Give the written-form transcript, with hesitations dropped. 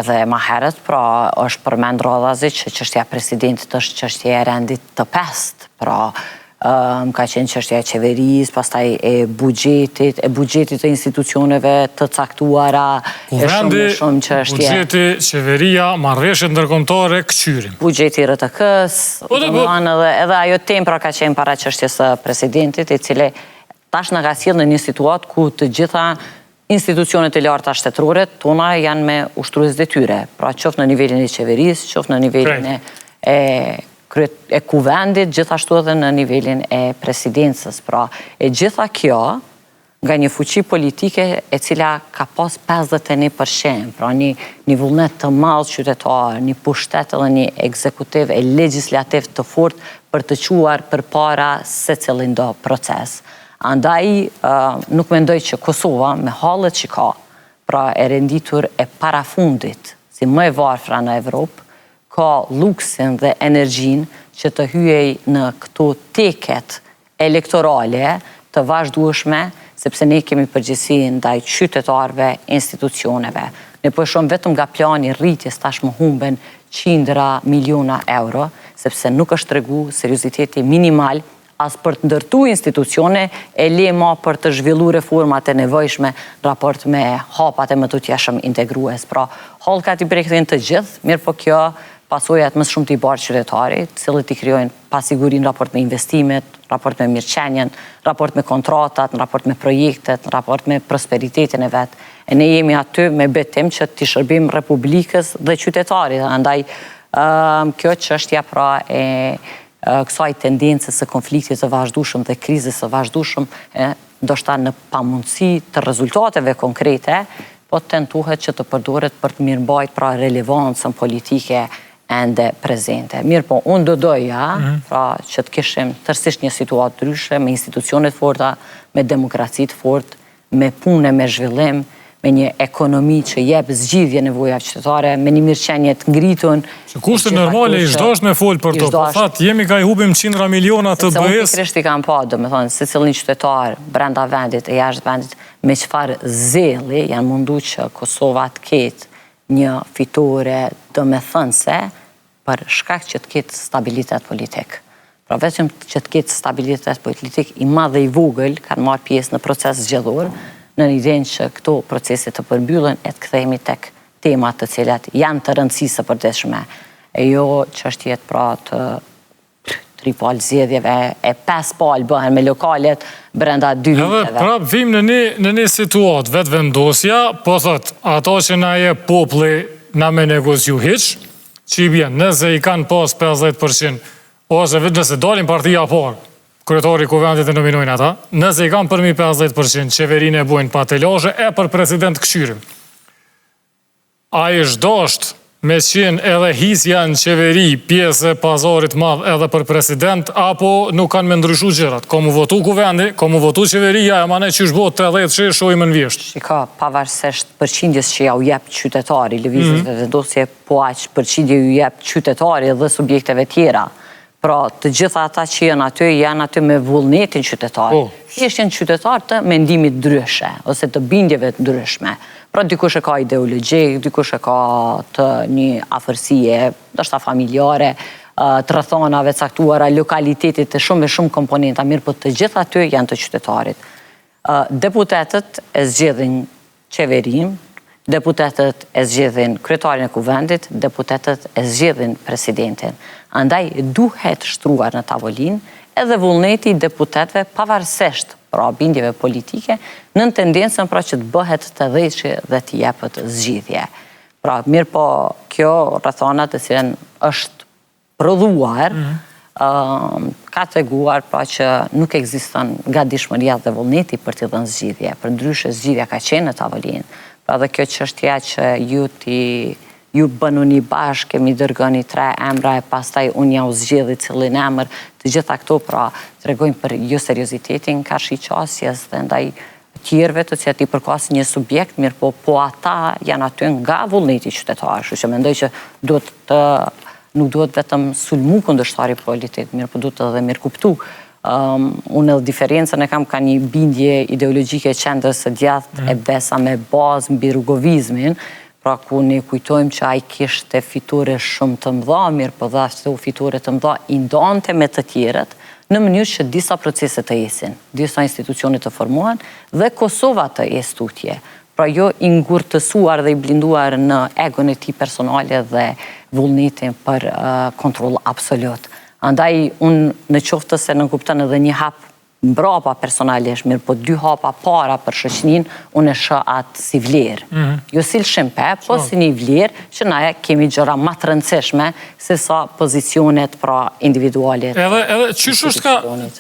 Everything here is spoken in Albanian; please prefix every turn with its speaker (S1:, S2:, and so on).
S1: edhe ma herët, pra është përmend radhazi që çështja presidentit është çështje e rendit të pest, pra ka qenë çështja e qeverisë, pastaj e buxhetit të institucioneve të caktuara, e shumë çështje.
S2: Buxheti, qeveria, marrëveshjet ndërkombëtare, kçyrin.
S1: Buxheti RTK-s, edhe ajo temë pra ka qenë para çështjes së presidentit, e cili tash na ka sjellë në një situatë ku të gjitha institucionet e larta shtetërore tona janë me ushtrues detyre, pra qoftë në nivelin e qeverisë, qoftë në nivelin e kuvendit, gjithashtu edhe në nivelin e presidencës. Pra, e gjitha kjo nga një fuqi politike e cila ka pas 51%, pra një vullnet të madh qytetar, një pushtet edhe një ekzekutiv e legislativ të fortë për të quar përpara secilin do proces. Andaj, nuk mendoj që Kosova, me hallet që ka, pra e renditur e parafundit, si më e varfra në Evropë, ka luksin dhe energjin që të hyej në këto teket elektorale të vazhdueshme, sepse ne kemi përgjegjësi ndaj qytetarëve, institucioneve. Ne po shohim vetëm nga plani rritjes tashmë humben qindra miliona euro, sepse nuk është tregu serioziteti minimal as për të ndërtu institucione, e lema për të zhvillu reformat e nevojshme raport me hapat e më të tjeshëm integrues. Pra, hallkat i brektin të gjithë, mirë po kjo pasojat më shumë të i barë qytetarit, cilët i kryojnë pasigurin raport me investimet, raport me mirëqenjen, raport me kontratat, raport me projektet, raport me prosperitetin e vetë. E ne jemi aty me betim që t'i shërbim Republikës dhe qytetarit. Andaj, kjo çështja pra e kësaj tendencës së konfliktit të vazhdueshëm dhe krizës së vazhdueshëm, ndoshta në pamundësi të rezultateve konkrete, po tentohet që të përdoret për të mirëmbajtur pra relevancën politike ende prezente. Mirë po, unë do doja pra që të kishim tërësisht një situatë ndryshe, me institucionet forta, me demokraci të fortë, me punë, me zhvillim, me një ekonomi që jep zgjidhje nevojave qytetare, me një mirëqenje të ngritun.
S2: Që kushte normale i çdo është me fol për to, po thatë jemi ka i hubim qindra miliona të BE-s.
S1: Unë pikërisht i kam pa, domethënë, secili qytetar brenda vendit e jashtë vendit me çfarë zelli janë mundu që Kosova të ketë një fitore domethënëse për shkak që të ketë stabilitet politik. Pra vetëm që të ketë stabilitet politik i madh dhe i vogël kanë marrë pjesë në proces zgjedhor, në idenë që këto proceset të përmbyllen e të kthehemi tek temat të cilat janë të rëndësisë së përditshme. E jo çështjet pra të 3 palë zgjedhjeve e 5 palë bëhen me lokalet brenda 2 viteve.
S2: Edhe prap vim në një situatë vetë vendosja, po thot, ato që na je populli na me negociu hiç, që i bjen, nëse i kanë pas 50%, ose vetë nëse dalin partia parë, kryetari kuvendit e nominojnë ata, nëse i kam përmi 50%, qeverinë e bojnë pa telashe, e për president këshyrim. A i shdosht me qenë edhe hisja në qeveri, pjesë e pazarit madh edhe për president, apo nuk kanë me ndryshu gjërat? Komu votu kuvendi, komu votu qeveria, e mane që shbo 80 që shojmë në vjesht.
S1: Shika, pavarësisht përqindjes që ja u jep qytetari, lëvizjes dhe vendosje, po aq përqindje ju jep qytetari dhe subjekteve tjera. Pra, të gjitha ata që janë aty me vullnetin qytetar. Thjesht janë qytetar të mendimit ndryshe, ose të bindjeve të ndryshme. Pra, dikush e ka ideologjik, dikush e ka të një afërsie, ndoshta familjare, të rrethonave caktuara, lokalitetit të shumë e shumë komponenta, mirë, po të gjitha aty janë të qytetarit. Deputetët e zgjedhin qeverin, deputetët e zgjedhin kryetarin e kuvendit, deputetët e zgjedhin presidentin. Andaj duhet shtruar në tavolinë edhe vullneti i deputetëve pavarësisht pra bindjeve politike, në tendencën pra që të bëhet të dhëshë dhe të jepet zgjidhje. Pra mirë po kjo rrethana të cilën është prodhuar, ka treguar pra që nuk ekziston gatishmëria dhe vullneti për të dhënë zgjidhje, përndryshe zgjidhja ka qenë në tavolinë. Pra dhe kjo çështja që ju bënuni bashkë, kemi dërgoni 3 emra e pastaj unë ja u zgjedhi cilin emër, të gjitha këto pra tregojnë për jo seriozitetin kashqaqasjes dhe ndaj tjerëve të cilat i përkas një subjekt, mirë po ata janë aty nga vullneti qytetar, kështu që mendoj që nuk duhet vetëm sulmu kundërshtari politik, mirë po duhet edhe mirë kuptu. Unë edhe diferencën e kam ka një bindje ideologjike qendrës së djathtë e besa me bazë mbi rrugovizmin, pra ku ne kujtojmë që ai kishte fitore shumë të mëdha, mirë po dhe ashtu fitore të mëdha i ndonte me të tjerët, në mënyrë që disa procese të esin, disa institucione të formohen dhe Kosova të esë tutje. Pra jo i ngurtësuar dhe i blinduar në egon e ti personale dhe vullnetin për kontrol absolut. Andaj, unë në qoftë se në kuptën edhe një hap mbrapa personalisht, mirë po 2 hapa para për shoqërinë, unë e shoh atë si vlerë. Jo si lëshimpe, po si një vlerë që na kemi gjëra më të rëndësishme se sa pozicionet pra individualit.
S2: Edhe